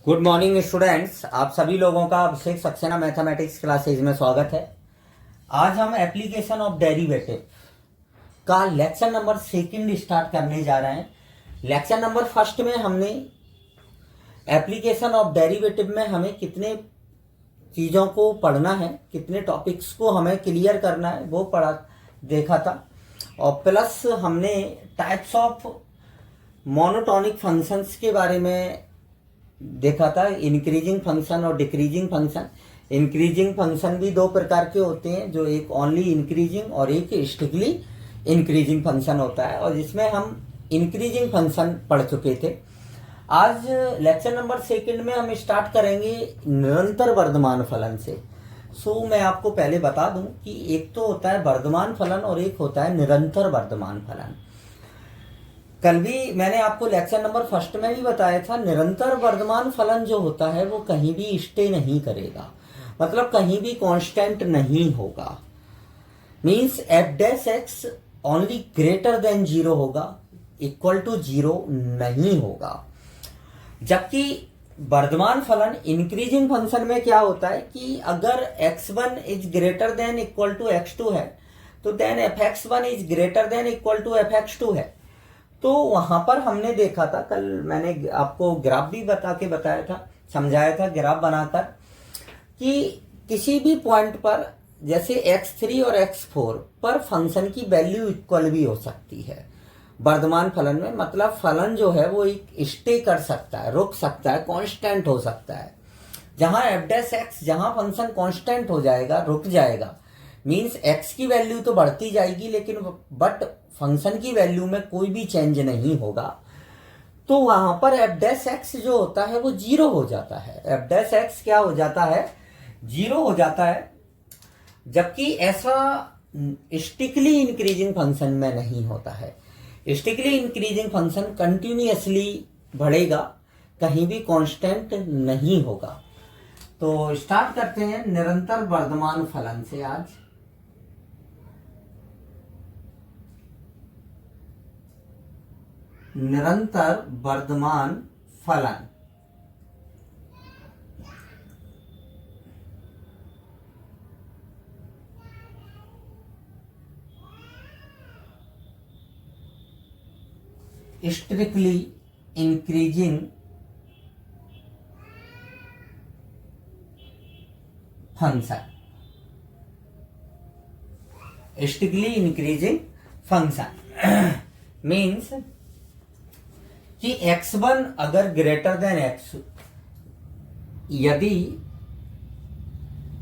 Good morning students, आप सभी लोगों का अभिषेक सक्सेना मैथमेटिक्स क्लासेज में स्वागत है। आज हम एप्लीकेशन ऑफ डेरिवेटिव का लेक्चर नंबर 2 स्टार्ट करने जा रहे हैं। लेक्चर नंबर 1 में हमने एप्लीकेशन ऑफ डेरिवेटिव में हमें कितने चीज़ों को पढ़ना है, कितने टॉपिक्स को हमें क्लियर करना है वो देखा था। और प्लस हमने टाइप्स ऑफ मोनोटोनिक फंक्शंस के बारे में देखा था, इंक्रीजिंग फंक्शन और डिक्रीजिंग फंक्शन। इंक्रीजिंग फंक्शन भी दो प्रकार के होते हैं, जो एक ओनली इंक्रीजिंग और एक स्ट्रिक्टली इंक्रीजिंग फंक्शन होता है, और जिसमें हम इंक्रीजिंग फंक्शन पढ़ चुके थे। आज लेक्चर नंबर 2 में हम स्टार्ट करेंगे निरंतर वर्धमान फलन से। मैं आपको पहले बता दूं कि एक तो होता है वर्धमान फलन और एक होता है निरंतर वर्धमान फलन। कल भी मैंने आपको लेक्चर नंबर 1 में भी बताया था, निरंतर वर्धमान फलन जो होता है वो कहीं भी स्टे नहीं करेगा, मतलब कहीं भी कांस्टेंट नहीं होगा। Means F dash x only greater than 0 होगा, इक्वल टू 0 नहीं होगा। जबकि वर्धमान फलन इंक्रीजिंग फंक्शन में क्या होता है कि अगर x1 is greater than equal to x2 है, तो then fx1 is greater than equal to fx2 है। तो वहां पर हमने देखा था, कल मैंने आपको ग्राफ भी बताया था, समझाया था ग्राफ बनाकर, कि किसी भी पॉइंट पर जैसे x3 और x4 पर फंक्शन की वैल्यू इक्वल भी हो सकती है वर्धमान फलन में। मतलब फलन जो है वो एक स्टे कर सकता है, रुक सकता है, कांस्टेंट हो सकता है। जहां एफ डैश एक्स, जहां फंक्शन कांस्टेंट हो जाएगा, रुक जाएगा, मींस x की वैल्यू तो बढ़ती जाएगी लेकिन बट फंक्शन की वैल्यू में कोई भी चेंज नहीं होगा, तो वहां पर एफ डैश एक्स जो होता है वो 0 हो जाता है। एफ डैश एक्स क्या हो जाता है? 0 हो जाता है। जबकि ऐसा स्टिकली इंक्रीजिंग फंक्शन में नहीं होता है। स्टिकली इंक्रीजिंग फंक्शन कंटिन्यूअसली बढ़ेगा, कहीं भी कांस्टेंट नहीं होगा। तो स्टार्ट करते हैं निरंतर वर्धमान फलन से। आज निरंतर वर्धमान फलन strictly increasing function. Strictly increasing function means कि x1 अगर ग्रेटर देन x, यदि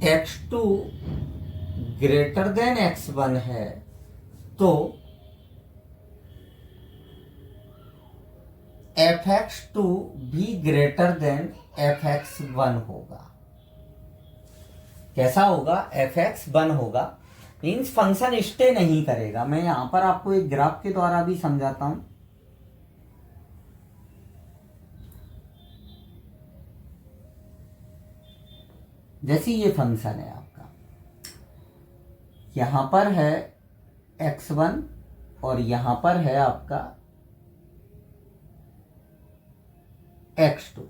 x2 ग्रेटर देन x1 है तो fx2 भी ग्रेटर देन fx1 होगा। कैसा होगा? fx1 होगा। मीन्स फंक्शन स्टे नहीं करेगा। मैं यहां पर आपको एक ग्राफ के द्वारा भी समझाता हूं। जैसे ये फंक्शन है आपका, यहां पर है x1 और यहां पर है आपका x2।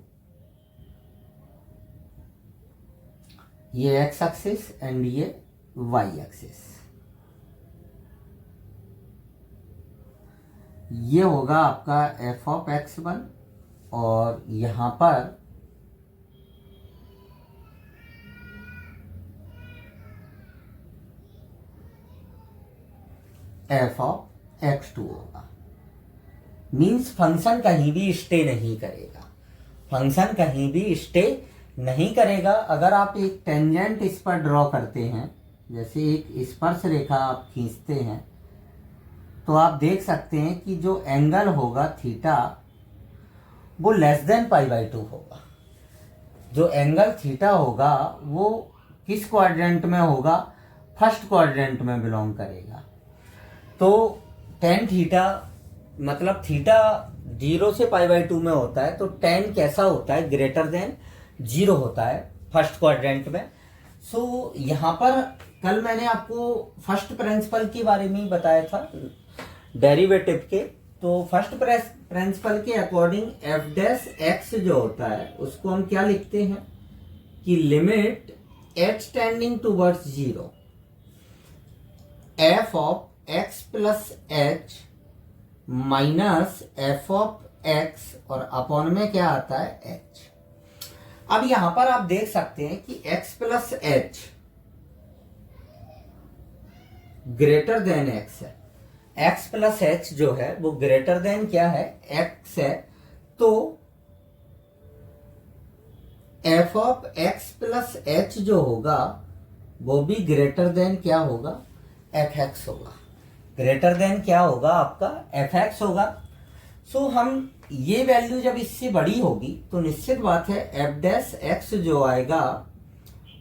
ये x एक्सिस एंड ये y एक्सिस। ये होगा आपका f ऑफ x1 और यहां पर f ऑफ x2 होगा। मीन्स फंक्शन कहीं भी स्टे नहीं करेगा। फंक्शन कहीं भी स्टे नहीं करेगा। अगर आप एक टेंजेंट इस पर ड्रॉ करते हैं, जैसे एक स्पर्श रेखा आप खींचते हैं, तो आप देख सकते हैं कि जो एंगल होगा थीटा वो लेस देन π/2 होगा। जो एंगल थीटा होगा वो किस क्वाड्रेंट में होगा? फर्स्ट क्वाड्रेंट में बिलोंग करेगा। तो टेन थीटा, मतलब थीटा 0 से π/2 में होता है, तो टेन कैसा होता है? ग्रेटर देन 0 होता है फर्स्ट क्वाड्रेंट में। यहाँ पर कल मैंने आपको फर्स्ट प्रिंसिपल के बारे में बताया था डेरिवेटिव के। तो फर्स्ट प्रिंसिपल के अकॉर्डिंग एफ डैश एक्स जो होता है उसको हम क्या लिखते हैं कि limit H tending towards zero F of X plus H minus F of x और अपॉन में क्या आता है एच। अब यहां पर आप देख सकते हैं कि x plus H greater than x है। x प्लस एच जो है वो ग्रेटर देन क्या है x है, तो f of x plus H जो होगा वो भी ग्रेटर देन क्या होगा एफ एक्स होगा। ग्रेटर देन क्या होगा आपका एफ एक्स होगा। सो हम ये वैल्यू जब इससे बड़ी होगी तो निश्चित बात है एफ डैश एक्स जो आएगा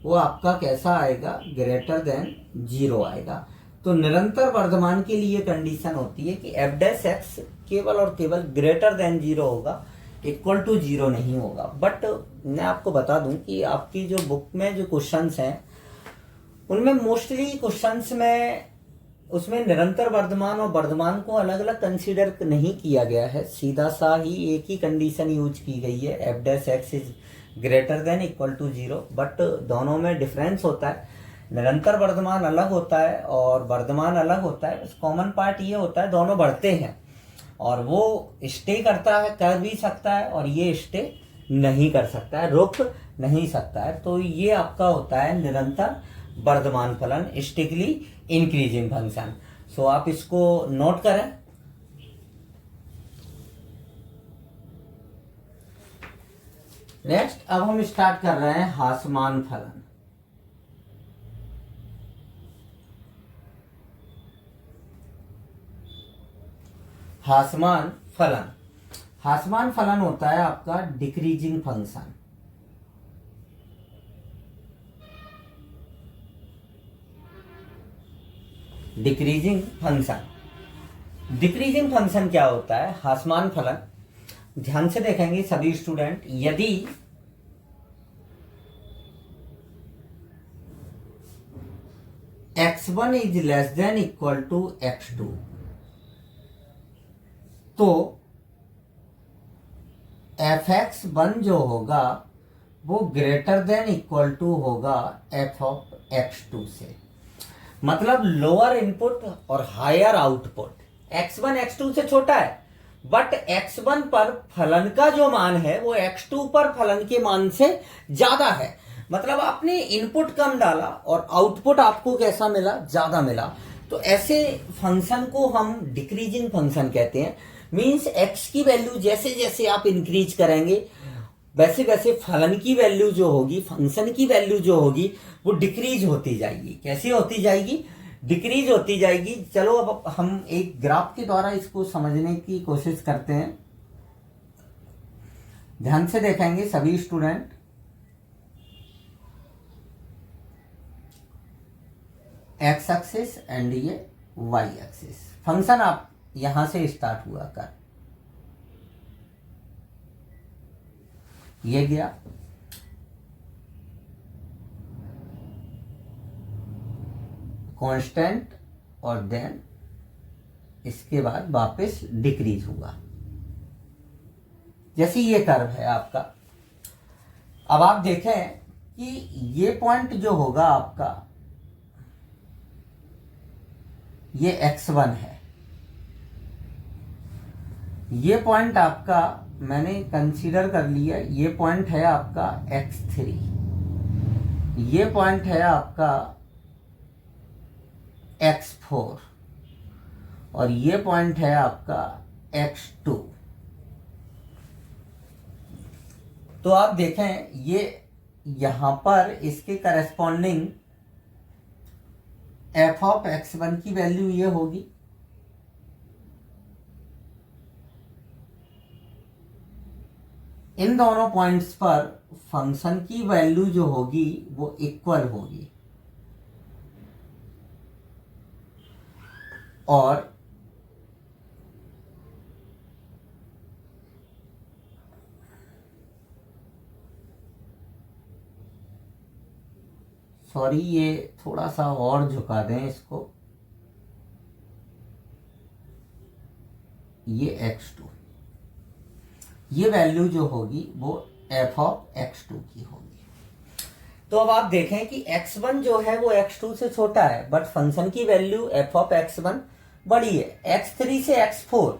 वो आपका कैसा आएगा ग्रेटर देन जीरो आएगा। तो निरंतर वर्धमान के लिए कंडीशन होती है कि एफ डैश एक्स केवल और केवल ग्रेटर देन जीरो होगा, इक्वल टू जीरो नहीं होगा। बट मैं आपको बता दूं कि आपकी जो बुक में जो क्वेश्चंस हैं उनमें मोस्टली क्वेश्चंस में उसमें निरंतर वर्धमान और वर्धमान को अलग अलग कंसीडर नहीं किया गया है, सीधा सा ही एक ही कंडीशन यूज की गई है F dash X is greater than equal to zero. But दोनों में डिफरेंस होता है, निरंतर वर्धमान अलग होता है और वर्धमान अलग होता है। कॉमन पार्ट ये होता है दोनों बढ़ते हैं और वो स्टे करता है, कर भी सकता है, और ये स्टे नहीं कर सकता है, रुक नहीं सकता है। तो ये आपका होता है निरंतर वर्धमान फलन, स्टिकली इंक्रीजिंग फंक्शन। सो आप इसको नोट करें। नेक्स्ट अब हम स्टार्ट कर रहे हैं हासमान फलन। हासमान फलन, हासमान फलन होता है आपका decreasing function. Decreasing function, decreasing function क्या होता है हासमान फलन, ध्यान से देखेंगे सभी स्टूडेंट। यदि x1 is less than equal to x2 तो fx1 जो होगा वो ग्रेटर देन इक्वल टू होगा f ऑफ x2 से। मतलब लोअर इनपुट और हायर आउटपुट, x1 x2 से छोटा है बट x1 पर फलन का जो मान है वो x2 पर फलन के मान से ज्यादा है। मतलब आपने इनपुट कम डाला और आउटपुट आपको कैसा मिला, ज्यादा मिला। तो ऐसे फंक्शन को हम डिक्रीजिंग फंक्शन कहते हैं। मींस x की वैल्यू जैसे जैसे आप इंक्रीज करेंगे वैसे वैसे फलन की वैल्यू जो होगी, फंक्शन की वैल्यू जो होगी वो डिक्रीज होती जाएगी। कैसी होती जाएगी, डिक्रीज होती जाएगी। चलो अब हम एक ग्राफ के द्वारा इसको समझने की कोशिश करते हैं। ध्यान से देखेंगे सभी स्टूडेंट। एक्स एक्सिस एंड ये वाई एक्सिस। फंक्शन आप यहां से स्टार्ट हुआ कर, ये गया, कांस्टेंट, और देन इसके बाद वापस डिक्रीज हुआ। जैसे ये कर्व है आपका। अब आप देखें कि ये पॉइंट जो होगा आपका ये x1 है, ये पॉइंट आपका मैंने कंसीडर कर लिया, ये पॉइंट है आपका x3, ये पॉइंट है आपका x4 और ये पॉइंट है आपका x2। तो आप देखें ये यहां पर इसके करस्पॉन्डिंग f ऑफ x1 की वैल्यू ये होगी, इन दोनों पॉइंट्स पर फंक्शन की वैल्यू जो होगी वो इक्वल होगी। और सॉरी ये थोड़ा सा और झुका दें इसको, ये x2, ये वैल्यू जो होगी वो एफ ऑफ एक्स टू की होगी। तो अब आप देखें कि x1 जो है वो x2 से छोटा है, बट फंक्शन की वैल्यू f ऑफ x1 बड़ी है। x3 से x4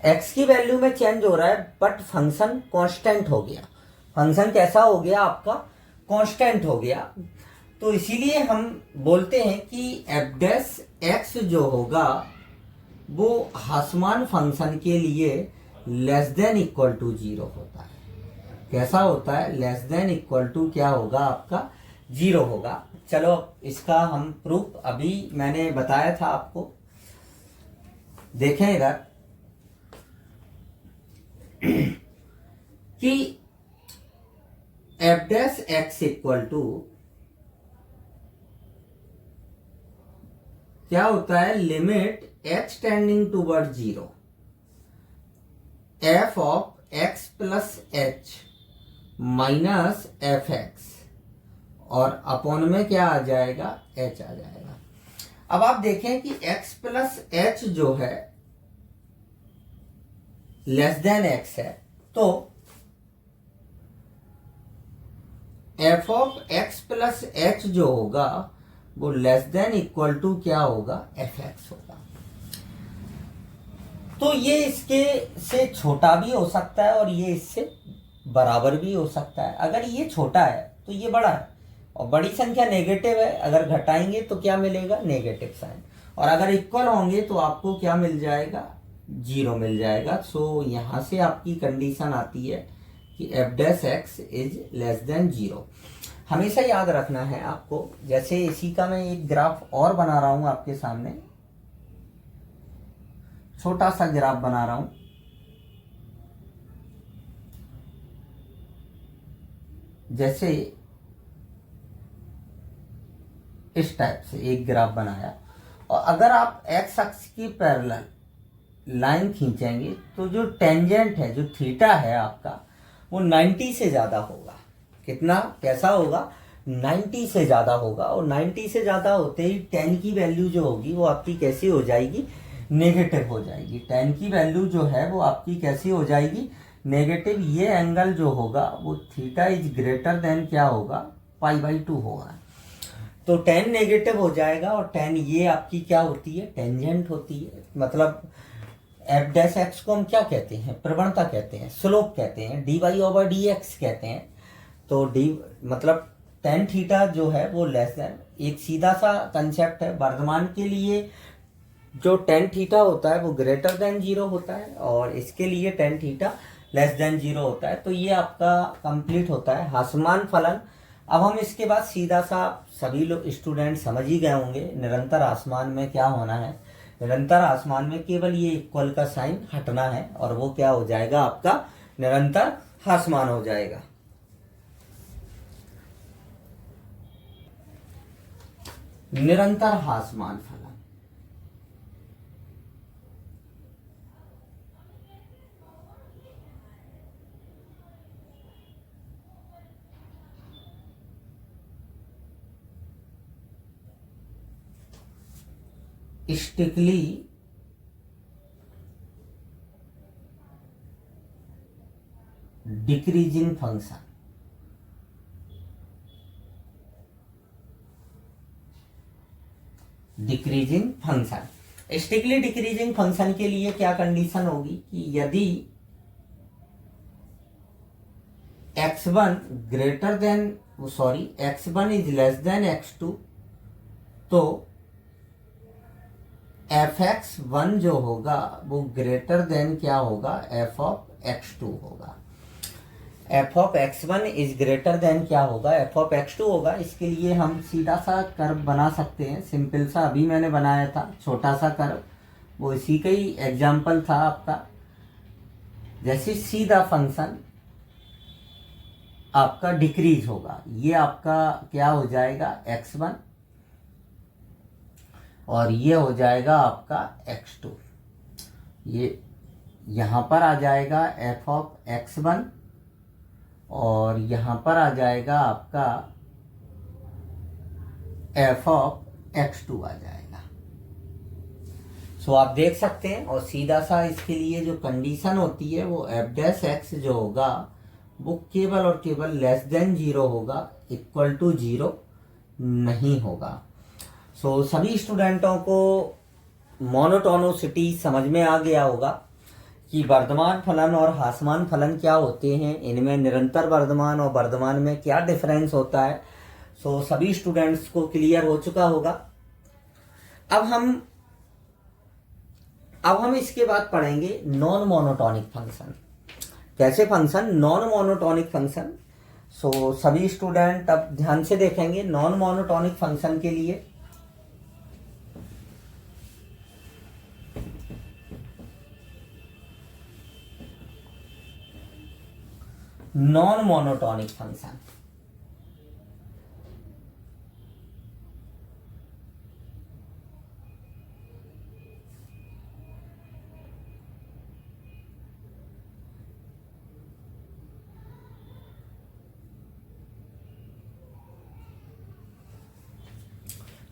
x की वैल्यू में चेंज हो रहा है, बट फंक्शन कांस्टेंट हो गया। फंक्शन कैसा हो गया आपका? कांस्टेंट हो गया। तो इसीलिए हम बोलते हैं कि एफ डैश एक्स जो होगा वो हासमान फंक्शन के लिए लेस देन इक्वल टू 0 होता है। कैसा होता है? लेस देन इक्वल टू क्या होगा आपका? 0 होगा। चलो इसका हम प्रूफ अभी मैंने बताया था आपको, देखें इधर कि F dash X equal to क्या होता है? Limit H tending toward 0 F of X plus H minus F X, और अपॉन में क्या आ जाएगा? एच आ जाएगा। अब आप देखें कि एक्स प्लस एच जो है लेस देन एक्स है, तो F of X plus H जो होगा वो लेस देन इक्वल टू क्या होगा? एफ एक्स होगा। तो ये इसके से छोटा भी हो सकता है और ये इससे बराबर भी हो सकता है। अगर ये छोटा है तो ये बड़ा है, और बड़ी संख्या नेगेटिव है, अगर घटाएंगे तो क्या मिलेगा? Negative sign. और अगर इक्वल होंगे तो आपको क्या मिल जाएगा? 0 मिल जाएगा। सो यहां से आपकी कंडीशन आती है कि F dash X is less then 0। हमेशा याद रखना है आपको। जैसे इसी का मैं एक ग्राफ और बना रहा हूं आपके सामने, छोटा सा ग्राफ बना रहा हूं। जैसे इस टाइप से एक ग्राफ बनाया, और अगर आप एक्स अक्ष की पैरेलल लाइन खींचेंगे तो जो टेंजेंट है, जो थीटा है आपका, वो 90 से ज्यादा होगा। कितना? कैसा होगा? 90 से ज्यादा होगा। और 90 से ज्यादा होते ही टेन की वैल्यू जो होगी वो आपकी कैसी हो जाएगी? नेगेटिव हो जाएगी। टेन की वैल्यू जो है वो आपकी कैसी हो जाएगी? नेगेटिव। ये एंगल जो होगा वो थीटा इज ग्रेटर देन क्या होगा? π/2 होगा। तो टेन नेगेटिव हो जाएगा, और टेन ये आपकी क्या होती है? टेंजेंट होती है। मतलब एफ डैश एक्स को हम क्या कहते हैं? प्रवणता कहते हैं, स्लोप कहते हैं, dy/dx कहते हैं। तो डी मतलब टेन थीटा जो है वो लेस देन, एक सीधा सा कंसेप्ट है। वर्तमान के लिए जो टेन थीटा होता है वो ग्रेटर देन 0 होता है, और इसके लिए टेन थीटा लेस देन 0 होता है। तो ये आपका कंप्लीट होता है हासमान फलन। अब हम इसके बाद सीधा सा, सभी लोग स्टूडेंट समझ ही गए होंगे, निरंतर आसमान में क्या होना है? निरंतर आसमान में केवल ये इक्वल का साइन हटना है, और वो क्या हो जाएगा? आपका निरंतर आसमान हो जाएगा। निरंतर आसमान फलन। Strictly decreasing function. Decreasing function, strictly decreasing function के लिए क्या कंडीशन होगी कि यदि x1 greater than x1 is less than x2, तो fx1 जो होगा वो ग्रेटर देन क्या होगा? f ऑफ x2 होगा। f of x1 is greater then क्या होगा? f ऑफ x2 होगा। इसके लिए हम सीधा सा कर्व बना सकते हैं, सिंपल सा। अभी मैंने बनाया था छोटा सा कर्व, वो इसी का ही एग्जाम्पल था आपका। जैसे सीधा फंक्शन आपका डिक्रीज होगा, ये आपका क्या हो जाएगा? x1, और ये हो जाएगा आपका x2। ये यहां पर आ जाएगा f ऑफ x1, और यहां पर आ जाएगा आपका f ऑफ x2 आ जाएगा। सो आप देख सकते हैं, और सीधा सा इसके लिए जो कंडीशन होती है वो एफ डैश एक्स जो होगा वो केवल और केवल लेस देन 0 होगा, इक्वल टू 0 नहीं होगा। सो सभी स्टूडेंटों को मोनोटोनिसिटी समझ में आ गया होगा कि वर्धमान फलन और ह्रासमान फलन क्या होते हैं, इनमें निरंतर वर्धमान और वर्धमान में क्या डिफरेंस होता है। सो सभी स्टूडेंट्स को क्लियर हो चुका होगा। अब हम इसके बाद पढ़ेंगे नॉन मोनोटोनिक फंक्शन। कैसे function? Non monotonic function. So सभी स्टूडेंट अब ध्यान से देखेंगे नॉन मोनोटोनिक फंक्शन के लिए। Non monotonic function,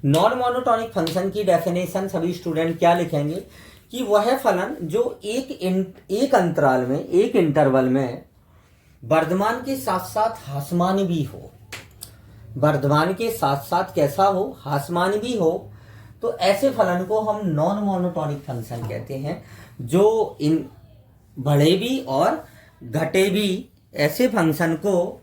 non monotonic function की डेफिनेशन सभी स्टूडेंट क्या लिखेंगे कि वह फलन जो एक अंतराल में, एक इंटरवल में वर्धमान के साथ साथ ह्रासमान भी हो, वर्धमान के साथ साथ कैसा हो? ह्रासमान भी हो। तो ऐसे फलन को हम नॉन मोनोटोनिक फंक्शन कहते हैं, जो इन बढ़े भी और घटे भी। ऐसे फंक्शन को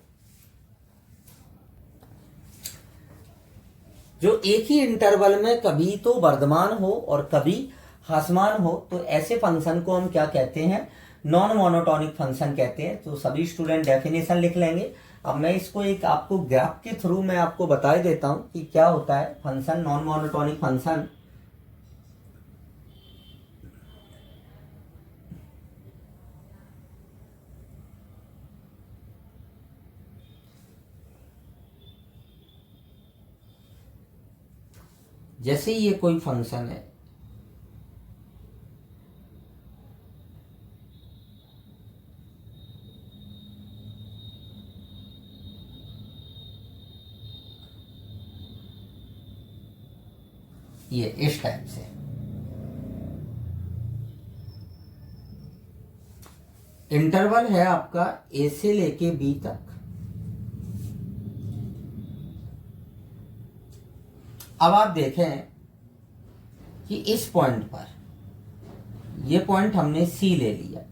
जो एक ही इंटरवल में कभी तो वर्धमान हो और कभी ह्रासमान हो, तो ऐसे फंक्शन को हम क्या कहते हैं? नॉन मोनोटोनिक फंक्शन कहते हैं। तो सभी स्टूडेंट डेफिनेशन लिख लेंगे। अब मैं इसको एक आपको ग्राफ के थ्रू मैं आपको बता ही देता हूं कि क्या होता है फंक्शन, नॉन मोनोटोनिक फंक्शन। जैसे ये कोई फंक्शन है, ये इस टाइप से, इंटरवल है आपका ए से लेके बी तक। अब आप देखें कि इस पॉइंट पर, ये पॉइंट हमने सी ले लिया,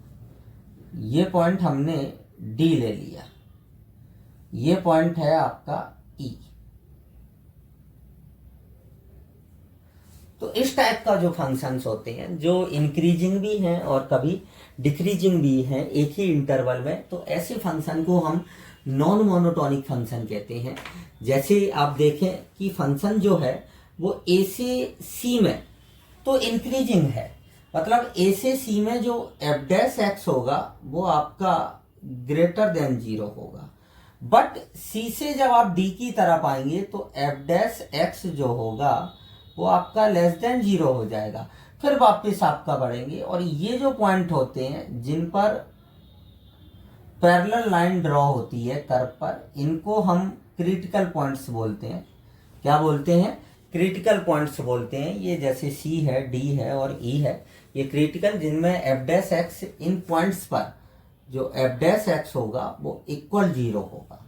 ये पॉइंट हमने डी ले लिया, ये पॉइंट है आपका ई। तो इस टाइप का जो फंक्शंस होते हैं, जो इंक्रीजिंग भी हैं और कभी डिक्रीजिंग भी हैं एक ही इंटरवल में, तो ऐसे फंक्शन को हम नॉन मोनोटोनिक फंक्शन कहते हैं। जैसे आप देखें कि फंक्शन जो है वो ए से सी में तो इंक्रीजिंग है, मतलब ए से सी में जो एफ डैश एक्स होगा वो आपका ग्रेटर देन 0 होगा, बट सी से जब आप डी की तरफ आएंगे तो एफ डैश एक्स जो होगा वो आपका लेस देन 0 हो जाएगा। फिर वापस आपका बढ़ेंगे, और ये जो पॉइंट होते हैं जिन पर पैरेलल लाइन ड्रॉ होती है कर्व पर, इनको हम क्रिटिकल पॉइंट्स बोलते हैं। क्या बोलते हैं? क्रिटिकल पॉइंट्स बोलते हैं। ये जैसे सी है, डी है और ई है, ये क्रिटिकल, जिनमें एफ डैश एक्स, इन पॉइंट्स पर जो एफ डैश एक्स होगा वो इक्वल 0 होगा।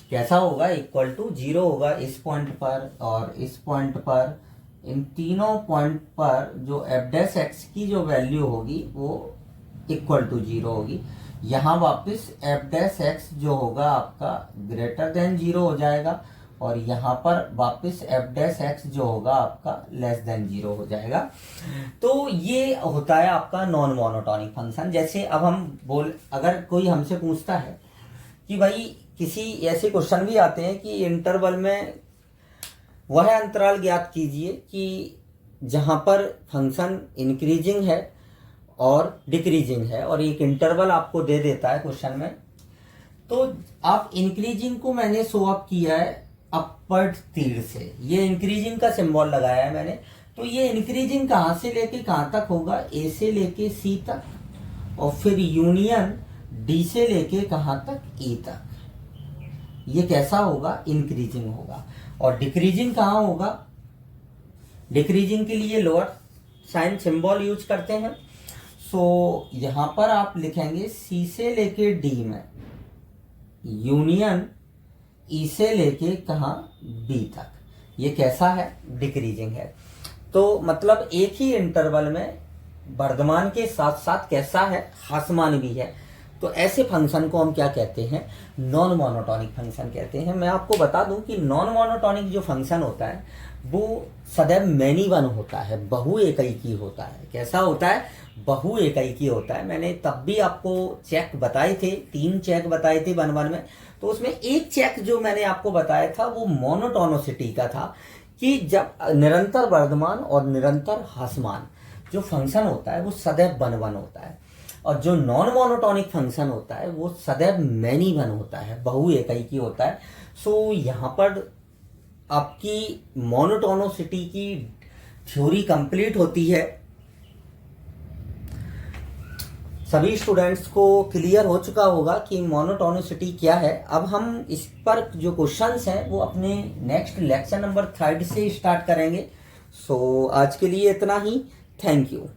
कैसा होगा? इक्वल टू 0 होगा इस पॉइंट पर और इस पॉइंट पर। इन तीनों पॉइंट पर जो एफ डैश एक्स की जो वैल्यू होगी वो इक्वल टू 0 होगी। यहाँ वापस एफ डैश एक्स जो होगा आपका ग्रेटर देन 0 हो जाएगा, और यहाँ पर वापस एफ डैश एक्स जो होगा आपका लेस देन 0 हो जाएगा। तो ये होता है आपका नॉन मोनोटोनिक फंक्शन। जैसे अब हम अगर कोई हमसे पूछता है कि भाई किसी ऐसे क्वेश्चन भी आते हैं कि इंटरवल में वह अंतराल ज्ञात कीजिए कि जहां पर फंक्शन इंक्रीजिंग है और डिक्रीजिंग है, और एक इंटरवल आपको दे देता है क्वेश्चन में। तो आप इंक्रीजिंग को मैंने शो अप किया है अपवर्ड तीर से, ये इंक्रीजिंग का सिंबल लगाया है मैंने। तो ये इंक्रीजिंग कहां से लेके कहां तक होगा? ए से लेके सी तक, और फिर यूनियन डी से लेके कहां तक? ई तक। ये कैसा होगा? इंक्रीजिंग होगा। और डिक्रीजिंग कहां होगा? डिक्रीजिंग के लिए लोअर साइन सिंबल यूज करते हैं। सो यहाँ पर आप लिखेंगे सी से लेके डी में यूनियन ई से लेके कहाँ बी तक, ये कैसा है, डिक्रीजिंग है। तो मतलब एक ही इंटरवल में वर्धमान के साथ साथ कैसा है, ह्रासमान भी है। तो ऐसे फंक्शन को हम क्या कहते हैं, नॉन मोनोटॉनिक फंक्शन कहते हैं। मैं आपको बता दूं कि नॉन मोनोटॉनिक जो फंक्शन होता है वो सदैव मैनी वन होता है, बहु एकैकी होता है। कैसा होता है, बहु एकैकी होता है। मैंने तब भी आपको चेक बताए थे, 3 चेक बताए थे 1-1 में। तो उसमें एक चेक जो मैंने आपको बताया था वो मोनोटोनिसिटी का था, कि जब निरंतर वर्धमान और निरंतर ह्रासमान जो फंक्शन होता है वो सदैव 1-1 होता है, और जो नॉन मोनोटॉनिक फंक्शन होता है वो सदैव मैनी वन होता है, बहु एकैकी होता है। सो यहाँ पर आपकी मोनोटोनिसिटी की थ्योरी कंप्लीट होती है। सभी स्टूडेंट्स को क्लियर हो चुका होगा कि मोनोटोनिसिटी क्या है। अब हम इस पर जो क्वेश्चंस हैं वो अपने नेक्स्ट लेक्चर नंबर 3 से स्टार्ट करेंगे। सो आज के लिए इतना ही। Thank you.